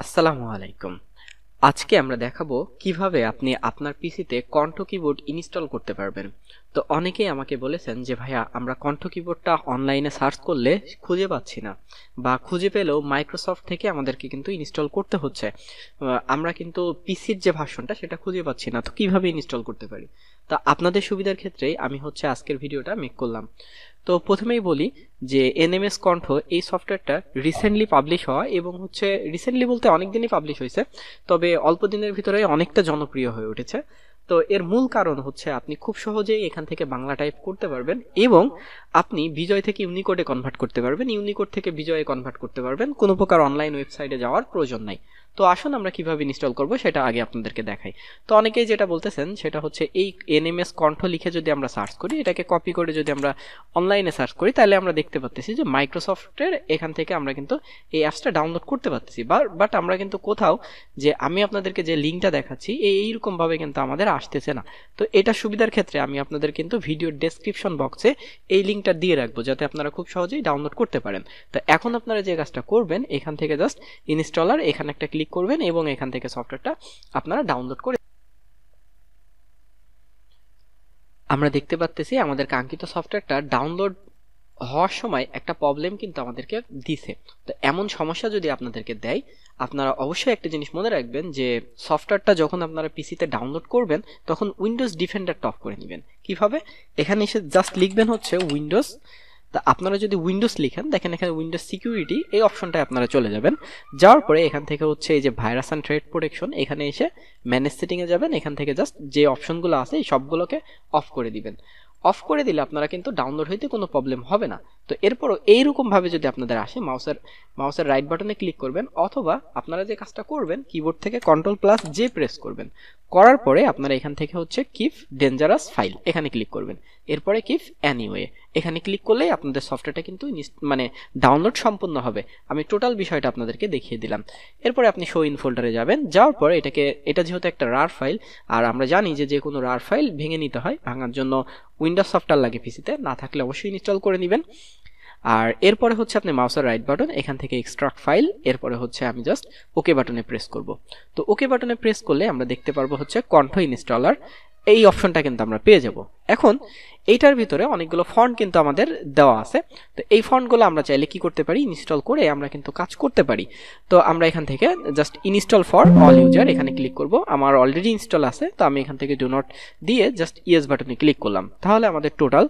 আসসালামু আলাইকুম। আজকে আমরা দেখাবো কিভাবে আপনি আপনার পিসিতে কণ্ঠ কিবোর্ড ইনস্টল করতে পারবেন। তো অনেকেই আমাকে বলেছেন যে ভাইয়া আমরা কণ্ঠ কিবোর্ডটা অনলাইনে সার্চ করলে খুঁজে পাচ্ছি না, বা খুঁজে পেলেও মাইক্রোসফট থেকে আমাদেরকে কিন্তু ইনস্টল করতে হচ্ছে। আমরা কিন্তু পিসির যে ভার্সনটা সেটা খুঁজে পাচ্ছি না, তো কিভাবে ইনস্টল করতে পারি। তা আপনাদের সুবিধার ক্ষেত্রেই আমি আজকের ভিডিওটা মেক করলাম। তো প্রথমেই বলি যে এনএমএস কণ্ঠ এই সফটওয়্যারটা রিসেন্টলি পাবলিশ হওয়া, এবং রিসেন্টলি বলতে অনেক দিনই পাবলিশ হয়েছে, তবে অল্প দিনের ভিতরে অনেকটা জনপ্রিয় হয়ে উঠেছে। তো এর মূল কারণ হচ্ছে আপনি খুব সহজেই এখান থেকে বাংলা টাইপ করতে পারবেন, এবং আপনি বিজয় থেকে ইউনিকোডে কনভার্ট করতে পারবেন, ইউনিকোড থেকে বিজয়ে কনভার্ট করতে পারবেন, কোনো প্রকার অনলাইন ওয়েবসাইটে যাওয়ার প্রয়োজন নাই। তো আসুন আমরা কিভাবে ইনস্টল করব সেটা আগে আপনাদেরকে দেখাই। তো অনেকেই যেটা বলতেছেন সেটা হচ্ছে এই এনএমএস কণ্ঠ লিখে যদি আমরা সার্চ করি, এটাকে কপি করে যদি আমরা অনলাইনে সার্চ করি, তাহলে আমরা দেখতে পাচ্ছি যে মাইক্রোসফটের এখান থেকে আমরা কিন্তু এই অ্যাপসটা ডাউনলোড করতে পারতেছি, বাট আমরা কিন্তু কোথাও যে আমি আপনাদেরকে যে লিঙ্কটা দেখাচ্ছি এইরকম ভাবে কিন্তু আমাদের আসতেছে না। তো এটা সুবিধার ক্ষেত্রে আমি আপনাদের কিন্তু ভিডিওর ডেসক্রিপশন বক্সে এই লিঙ্কটা দিয়ে রাখবো, যাতে আপনারা খুব সহজেই ডাউনলোড করতে পারেন। তো এখন আপনারা যে কাজটা করবেন, এখান থেকে জাস্ট ইনস্টলার এখানে একটা ক্লিক করবেন, এবং এখান থেকে সফটওয়্যারটা আপনারা ডাউনলোড করে আমরা দেখতে পাচ্ছি আমাদের কাঙ্ক্ষিত সফটওয়্যারটা ডাউনলোড হওয়ার সময় একটা প্রবলেম কিন্তু আমাদেরকে দিছে। তো এমন সমস্যা যদি আপনাদেরকে দেয়, আপনারা অবশ্যই একটা জিনিস মনে রাখবেন যে সফটওয়্যারটা যখন আপনারা পিসিতে ডাউনলোড করবেন তখন উইন্ডোজ ডিফেন্ডারটা অফ করে নেবেন। কিভাবে? এখানে এসে জাস্ট লিখবেন হচ্ছে উইন্ডোজ। তা আপনারা যদি উইন্ডোজ লিখেন, দেখেন এখানে উইন্ডোজ সিকিউরিটি এই অপশনটায় আপনারা চলে যাবেন। যাওয়ার পরে এখান থেকে হচ্ছে এই যে ভাইরাস অ্যান্ড থ্রেট প্রোটেকশন, এখানে এসে ম্যানেজ সেটিংয়ে যাবেন। এখান থেকে জাস্ট যে অপশনগুলো আছে এই সবগুলোকে অফ করে দিবেন। অফ করে দিলে আপনারা কিন্তু ডাউনলোড হইতে কোনো প্রবলেম হবে না। তো এরপরও এইরকম ভাবে যদি আপনাদের আসে, মাউসের রাইট বাটনে ক্লিক করবেন, অথবা আপনারা যে কাজটা করবেন কিবোর্ড থেকে Ctrl+J প্রেস করবেন। করার পরে আপনারা এখান থেকে হচ্ছে কিপ ডেঞ্জারাস ফাইল এখানে ক্লিক করবেন। এরপরে কিপ এনিওয়ে এখানে ক্লিক করলেই আপনাদের সফটওয়্যারটা কিন্তু ডাউনলোড সম্পূর্ণ হবে। আমি টোটাল বিষয়টা আপনাদেরকে দেখিয়ে দিলাম। এরপরে আপনি শো ইন ফোল্ডারে যাবেন। যাওয়ার পরে এটা যেহেতু একটা রার ফাইল, আর আমরা জানি যে কোনো রার ফাইল ভেঙে নিতে হয়, ভাঙার জন্য উইন্ডোজ সফটওয়্যার লাগে পিসিতে, না থাকলে অবশ্যই ইনস্টল করে নেবেন। আর এরপরে হচ্ছে আপনি মাউসের রাইট বাটন, এখান থেকে এক্সট্রাক্ট ফাইল, এরপরে হচ্ছে আমি জাস্ট ওকে বাটনে প্রেস করব। তো ওকে বাটনে প্রেস করলে আমরা দেখতে পারবো হচ্ছে কণ্ঠ ইনস্টলার, এই অপশনটা কিন্তু আমরা পেয়ে যাব। এখন এইটার ভিতরে অনেকগুলো ফন্ট কিন্তু আমাদের দেওয়া আছে। তো এই ফন্টগুলো আমরা চাইলে কি করতে পারি, ইনস্টল করে আমরা কিন্তু কাজ করতে পারি। তো আমরা এখান থেকে just install for all user এখানে ক্লিক করব। আমার অলরেডি ইনস্টল আছে, তো আমি এখান থেকে ডু নট দিয়ে জাস্ট ইয়েস বাটনে ক্লিক করলাম। তাহলে আমাদের টোটাল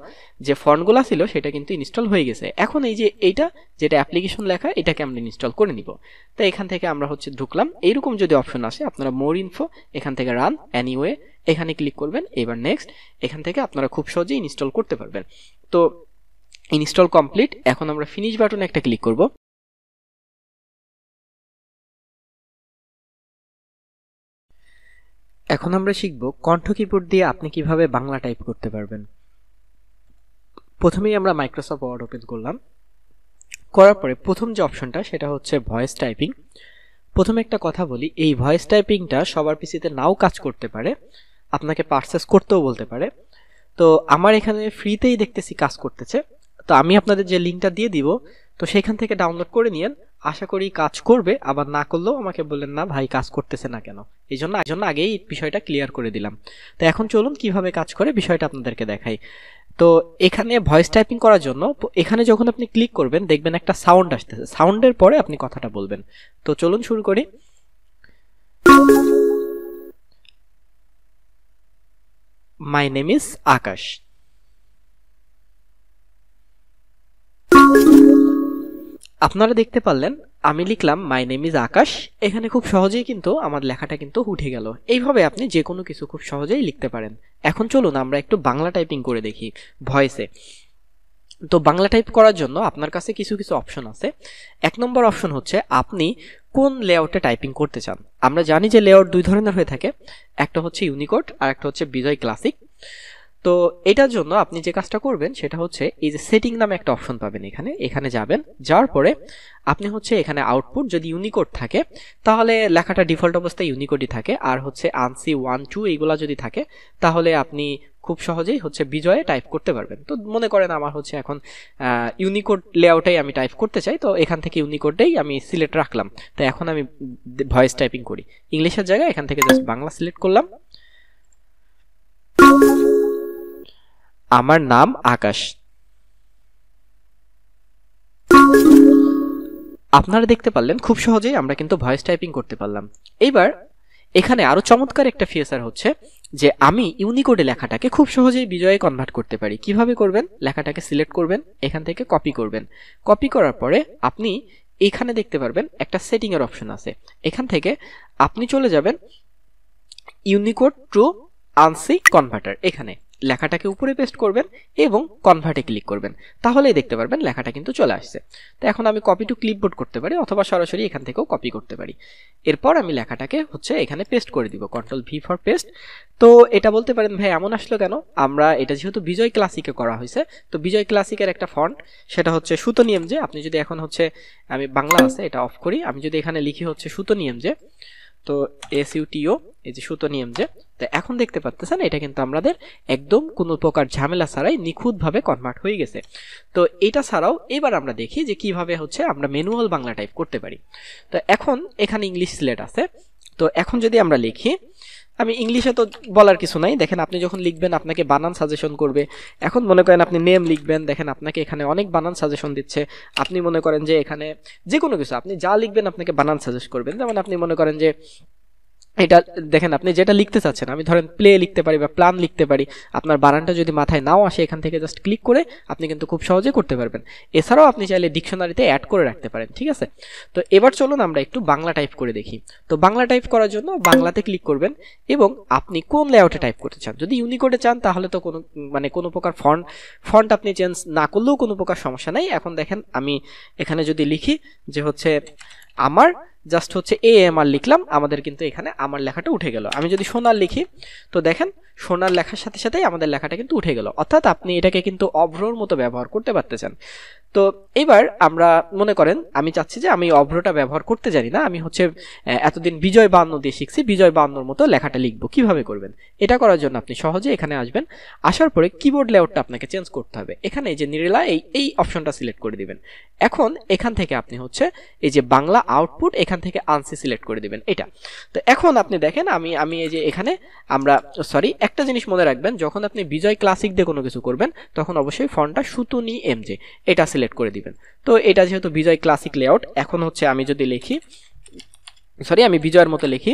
যে ফন্টগুলো ছিল সেটা কিন্তু ইনস্টল হয়ে গেছে। এখন এই যে এইটা যেটা অ্যাপ্লিকেশন লেখা, এটাকে আমরা ইনস্টল করে নিব। তো এখান থেকে আমরা হচ্ছে ঢুকলাম। এইরকম যদি অপশন আসে, আপনারা মোর ইনফো এখান থেকে রান এনিওয়ে এখানে ক্লিক করবেন। এবার নেক্সট এখান থেকে আপনারা খুব সহজেই ইনস্টল করতে পারবেন। তো ইনস্টল কমপ্লিট। এখন আমরা ফিনিশ বাটনে একটা ক্লিক করব। এখন আমরা শিখব কণ্ঠ কিবোর্ড দিয়ে আপনি কিভাবে বাংলা টাইপ করতে পারবেন। প্রথমেই আমরা মাইক্রোসফট ওয়ার্ড ওপেন করলাম। করার পরে প্রথম যে অপশনটা সেটা হচ্ছে ভয়েস টাইপিং। প্রথমে একটা কথা বলি, এই ভয়েস টাইপিংটা সবার পিসিতে নাও কাজ করতে পারে, আপনাকে পারচেস করতেও বলতে পারে। তো আমার এখানে ফ্রিতেই দেখতেছি কাজ করতেছে। তো আমি আপনাদের যে লিঙ্কটা দিয়ে দিব, তো সেখান থেকে ডাউনলোড করে নিয়েন। আশা করি কাজ করবে, আবার না করলেও আমাকে বললেন না ভাই কাজ করতেছে না কেন। এই জন্য আগেই বিষয়টা ক্লিয়ার করে দিলাম। তো এখন চলুন কিভাবে কাজ করে বিষয়টা আপনাদেরকে দেখাই। তো এখানে ভয়েস টাইপিং করার জন্য এখানে যখন আপনি ক্লিক করবেন, দেখবেন একটা সাউন্ড আসতেছে। সাউন্ডের পরে আপনি কথাটা বলবেন। তো চলুন শুরু করি। মাই নেম ইজ আকাশ। আপনারা দেখতে পারলেন আমি লিখলাম মাই নেম ইজ আকাশ। এখানে খুব সহজেই কিন্তু আমার লেখাটা কিন্তু উঠে গেল। এইভাবে আপনি যে কোনো কিছু খুব সহজেই লিখতে পারেন। এখন চলুন আমরা একটু বাংলা টাইপিং করে দেখি ভয়েসে। তো বাংলা টাইপ করার জন্য আপনার কাছে কিছু অপশন আছে। এক নম্বর অপশন হচ্ছে আপনি কোন লেআউটে টাইপিং করতে চান। আমরা জানি যে লেআউট দুই ধরনের হয়ে থাকে, একটা হচ্ছে ইউনিকোড আর একটা হচ্ছে বিজয় ক্লাসিক। তো এটার জন্য আপনি যে কাজটা করবেন সেটা হচ্ছে এই যে সেটিং নামে একটা অপশন পাবেন এখানে যাবেন, যাওয়ার পরে আপনি হচ্ছে এখানে আউটপুট যদি ইউনিকোড থাকে তাহলে লেখাটা ডিফল্ট অবস্থায় ইউনিকোডই থাকে, আর হচ্ছে আনসি 1 2 এইগুলা যদি থাকে তাহলে আপনি খুব সহজেই হচ্ছে বিজয়ে টাইপ করতে পারবেন। তো মনে করেন আমার হচ্ছে এখন ইউনিকোড লেআউটেই আমি টাইপ করতে চাই, তো এখান থেকে ইউনিকোডেই আমি সিলেক্ট রাখলাম। তো এখন আমি ভয়েস টাইপিং করি, ইংলিশের জায়গায় এখান থেকে জাস্ট বাংলা সিলেক্ট করলাম। আমার নাম আকাশ। আপনারা দেখতে পারলেন খুব সহজেই আমরা কিন্তু ভয়েস টাইপিং করতে পারলাম। এইবার এখানে আরো চমৎকার একটা ফিচার হচ্ছে যে আমি ইউনিকোডে লেখাটাকে খুব সহজেই বিজয়ে কনভার্ট করতে পারি। কিভাবে করবেন? লেখাটাকে সিলেক্ট করবেন, এখান থেকে কপি করবেন, কপি করার পরে আপনি এখানে দেখতে পারবেন একটা সেটিং এর অপশন আছে, এখান থেকে আপনি চলে যাবেন ইউনিকোড টু আনসি কনভার্টার, এখানে লেখাটাকে উপরে পেস্ট করবেন এবং কনভার্টে ক্লিক করবেন, তাহলেই দেখতে পারবেন লেখাটা কিন্তু চলে আসছে। তো এখন আমি কপি টু ক্লিপবোর্ড করতে পারি অথবা সরাসরি এখান থেকেও কপি করতে পারি। এরপর আমি লেখাটাকে হচ্ছে এখানে পেস্ট করে দিব, কন্ট্রোল ভি ফর পেস্ট। তো এটা বলতে পারেন ভাই এমন আসলো কেন? আমরা এটা যেহেতু বিজয় ক্লাসিকে করা হয়েছে, তো বিজয় ক্লাসিকের একটা ফন্ট সেটা হচ্ছে সুতো নিয়ম যে, আপনি যদি এখন হচ্ছে আমি বাংলা আছে এটা অফ করি, আমি যদি এখানে লিখি হচ্ছে সুতো নিয়ম যে, তো এসইউটিও এই যে সুতো নিয়ম যে, তো এখন দেখতে পাচ্ছেন এটা কিন্তু আমাদের একদম কোনো প্রকার ঝামেলা ছাড়াই নিখুঁতভাবে কনভার্ট হয়ে গেছে। তো এটা ছাড়াও এবার আমরা দেখি যে কিভাবে হচ্ছে আমরা ম্যানুয়াল বাংলা টাইপ করতে পারি। তো এখন এখানে ইংলিশ সিলেট আছে, তো এখন যদি আমরা লিখি, আমি ইংলিশে তো বলার কিছু নাই, দেখেন আপনি যখন লিখবেন আপনাকে বানান সাজেশন করবে। এখন মনে করেন আপনি নেম লিখবেন, দেখেন আপনাকে এখানে অনেক বানান সাজেশন দিচ্ছে। আপনি মনে করেন যে এখানে যে কোনো কিছু আপনি যা লিখবেন আপনাকে বানান সাজেস্ট করবেন। যেমন আপনি মনে করেন যে এটা দেখেন আপনি যেটা লিখতে চাচ্ছেন, আমি ধরেন প্লে লিখতে পারি বা প্ল্যান লিখতে পারি, আপনার বানানটা যদি মাথায় নাও আসে এখান থেকে জাস্ট ক্লিক করে আপনি কিন্তু খুব সহজে করতে পারবেন। এছাড়াও আপনি চাইলে ডিকশনারিতে অ্যাড করে রাখতে পারেন, ঠিক আছে। তো এবার চলুন আমরা একটু বাংলা টাইপ করে দেখি। তো বাংলা টাইপ করার জন্য বাংলাতে ক্লিক করবেন এবং আপনি কোন লেআউটে টাইপ করতে চান। যদি ইউনিকোডে চান তাহলে তো কোনো প্রকার ফন্ট আপনি চেঞ্জ না করলেও কোনো প্রকার সমস্যা নাই। এখন দেখেন আমি এখানে যদি লিখি যে হচ্ছে আমার, জাস্ট হচ্ছে AMR লিখলাম, আমাদের কিন্তু এখানে আমার লেখাটা উঠে গেল। আমি যদি সোনার লিখি তো দেখেন সোনার লেখার সাথে সাথেই আমাদের লেখাটা কিন্তু উঠে গেল, অর্থাৎ আপনি এটাকে কিন্তু অভ্রর মতো ব্যবহার করতে পারতেছেন। তো এবার আমরা মনে করেন আমি চাচ্ছি যে আমি অভ্রটা ব্যবহার করতে জানি না, আমি হচ্ছে এতদিন বিজয় বায়ান্ন দিয়ে শিখছি, বিজয় বায়ান্নর মতো লেখাটা লিখবো। কিভাবে করবেন? এটা করার জন্য আপনি সহজে এখানে আসবেন, আসার পরে কিবোর্ড লেআউটটা আপনাকে চেঞ্জ করতে হবে। এখানে এই যে নিরেলা এই অপশনটা সিলেক্ট করে দিবেন। এখন এখান থেকে আপনি হচ্ছে এই যে বাংলা আউটপুট এখান থেকে আনসি সিলেক্ট করে দিবেন এটা। তো এখন আপনি দেখেন আমি এই যে এখানে আমরা একটা জিনিস মনে রাখবেন, যখন আপনি বিজয় ক্লাসিক দিয়ে কোনো কিছু করবেন তখন অবশ্যই ফন্টটা সুতুনি এমজে এটা সিলেক্ট করে দিবেন। তো এটা যেহেতু বিজয় ক্লাসিক লেআউট, এখন হচ্ছে আমি যদি লিখি আমি বিজয়ের মতো লিখি,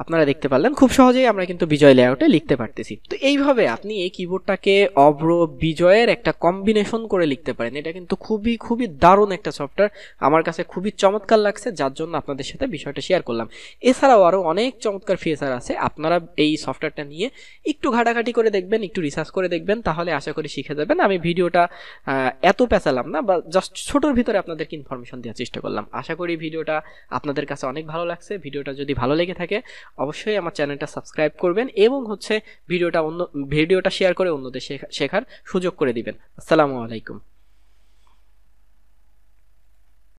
আপনারা দেখতে পারলেন খুব সহজেই আমরা কিন্তু বিজয় লেআউটে লিখতে পারতেছি। তো এইভাবে আপনি এই কিবোর্ডটাকে অভ্র বিজয়ের একটা কম্বিনেশন করে লিখতে পারেন। এটা কিন্তু খুবই খুবই দারুণ একটা সফটওয়্যার, আমার কাছে খুবই চমৎকার লাগছে, যার জন্য আপনাদের সাথে বিষয়টা শেয়ার করলাম। এছাড়াও আরও অনেক চমৎকার ফিচার আছে, আপনারা এই সফটওয়্যারটা নিয়ে একটু ঘাটাঘাটি করে দেখবেন, একটু রিসার্চ করে দেখবেন, তাহলে আশা করি শিখে যাবেন। আমি ভিডিওটা এত পেঁচালাম না, বা জাস্ট ছোটোর ভিতরে আপনাদেরকে ইনফরমেশন দেওয়ার চেষ্টা করলাম। আশা করি ভিডিওটা আপনাদের কাছে অনেক ভালো লাগছে। ভিডিওটা যদি ভালো লেগে থাকে অবশ্যই আমার চ্যানেলটা সাবস্ক্রাইব করবেন এবং হচ্ছে ভিডিওটা শেয়ার করে অন্যদের শেখার সুযোগ করে দিবেন। আসসালামু আলাইকুম।